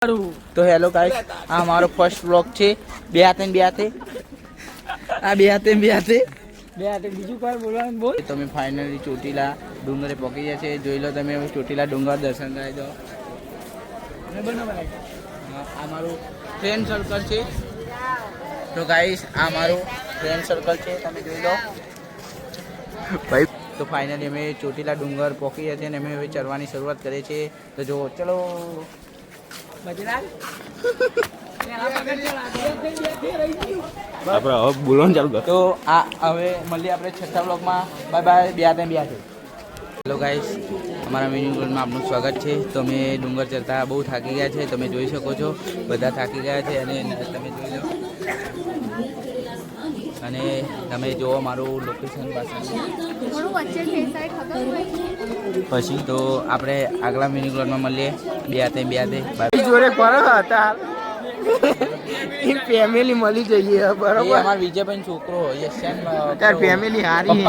તો hello guys, આ અમારો ફર્સ્ટ વ્લોગ છે. બે હાથે આ બે હાથે બીજું કોઈ બોલવાનું બોલ. તમે ફાઇનલી ચોટીલા ડુંગરે પહોંચી ગયા છે. જોઈ લો તમે ચોટીલા ડુંગર દર્શન કરાવી દો. આ મારું ફ્રેન્ડ સર્કલ છે. તો ગાઈસ, આ મારું ફ્રેન્ડ સર્કલ છે, તમે જોઈ લો ભાઈ. તો ફાઇનલી અમે ચોટીલા ડુંગર પહોંચી ગયા છીએ અને અમે હવે ચડવાની શરૂઆત કરીએ છીએ. તો જો ચલો તો આ હવે મળીએ આપણે છઠ્ઠા બ્લોગમાં. Bye bye. બે હાથે હેલો ગાઈસ, અમારા મિની બ્લોગમાં આપનું સ્વાગત છે. તો અમે ડુંગર ચડતા બહુ થાકી ગયા છે, તમે જોઈ શકો છો. બધા થાકી ગયા છે અને તમે જોઈ લો અને તમે જુઓ મારું લોકેશન પછી. તો આપણે આગલા મિની બ્લોગમાં મળીએ. બે હાથે જોડે હતા ફેમિલી મળી જઈએ. બરોબર, અમારા વિજયભાઈ છોકરો યશ ફેમિલી હારી.